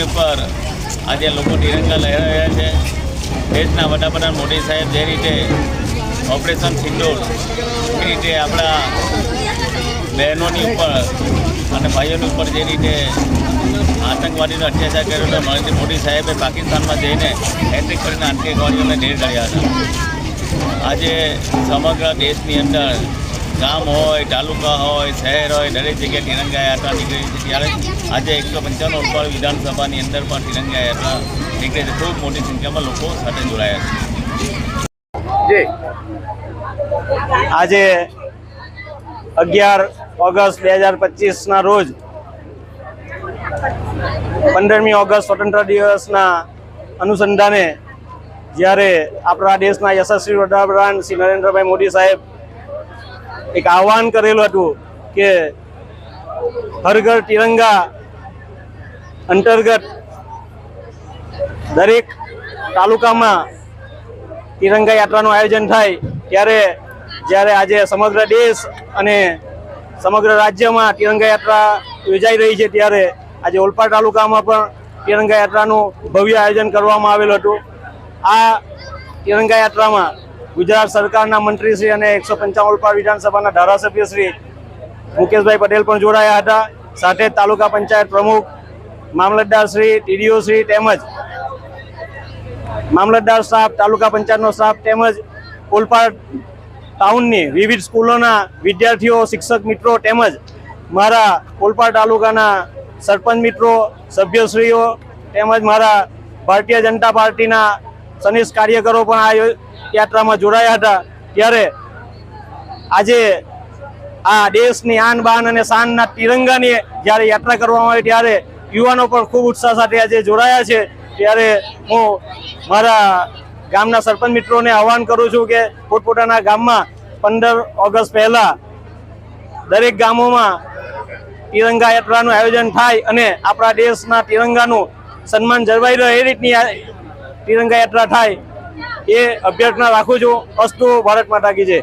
ભૂમિ પર આજે લોકો તિરંગા લહેરાવ્યા છે। દેશના વડાપ્રધાન મોદી સાહેબ જે રીતે ઓપરેશન સિંદૂર એ રીતે આપણા બહેનોની ઉપર અને ભાઈઓની ઉપર જે રીતે આતંકવાદીનો અત્યાચાર કર્યો હતો, નરેન્દ્ર મોદી સાહેબે પાકિસ્તાનમાં જઈને એન્ટ્રી કરીને આતંકવાદીઓને ઢેર કર્યા હતા। આજે સમગ્ર દેશની અંદર ગામ હોય, તાલુકા હોય, શહેર હોય, દરેક જગ્યાએ તિરંગા યાત્રા નીકળી છે। ત્યારે આજે 195 ઉપર વિધાનસભાની અંદર પણ તિરંગા યાત્રા નીકળે છે। ખૂબ મોટી સંખ્યામાં લોકો સાથે જોડાયા છે। આજે 11 ઓગસ્ટ 2025ના રોજ 15મી ઓગસ્ટ સ્વતંત્ર દિવસના અનુસંધાને જ્યારે આપણા દેશના યશસ્વી વડાપ્રધાન શ્રી નરેન્દ્રભાઈ મોદી સાહેબ એક આહ્વાન કરેલું હતું કે હર ઘર તિરંગા અંતર્ગત દરેક તાલુકામાં તિરંગા યાત્રાનું આયોજન થાય, જ્યારે આજે સમગ્ર દેશ અને સમગ્ર રાજ્યમાં તિરંગા યાત્રા યોજાઈ રહી છે, ત્યારે આજે ઓલપાડ તાલુકામાં પણ તિરંગા યાત્રાનું ભવ્ય આયોજન કરવામાં આવેલું હતું। આ તિરંગા યાત્રામાં ગુજરાત સરકારના મંત્રીશ્રી અને 155 ઓલપાડ વિધાનસભાના ધારાસભ્ય શ્રી મુકેશભાઈ પટેલ પણ જોડાયા હતા। સાથે તાલુકા પંચાયત પ્રમુખ, મામલતદાર શ્રી, ટીડીઓ શ્રી તેમજ મામલતદાર સ્ટાફ, તાલુકા પંચાયતનો સ્ટાફ તેમજ ઓલપાડ ટાઉનની વિવિધ સ્કૂલોના વિદ્યાર્થીઓ, શિક્ષક મિત્રો તેમજ મારા ઓલપાડ તાલુકાના સરપંચ મિત્રો, સભ્યશ્રીઓ તેમજ મારા ભારતીય જનતા પાર્ટીના સનિષ્ઠ કાર્યકરો પણ આ યાત્રામાં જોડાયા હતા। ત્યારે આજે આ દેશની આન બાન અને શાનના તિરંગાની જ્યારે યાત્રા કરવામાં આવે ત્યારે યુવાનો પણ ખૂબ ઉત્સાહ સાથે આજે જોડાયા છે। ત્યારે હું મારા ગામના સરપંચ મિત્રોને આહવાન કરું છું કે પોતપોતાના ગામમાં 15 ઓગસ્ટ પહેલાં દરેક ગામોમાં તિરંગા યાત્રાનું આયોજન થાય અને આપણા દેશના તિરંગાનું સન્માન જળવાઈ રહે એ રીતની તિરંગા યાત્રા થાય એ અભ્યર્થના રાખું છું। અસ્તુ ભારત માતા કી જય।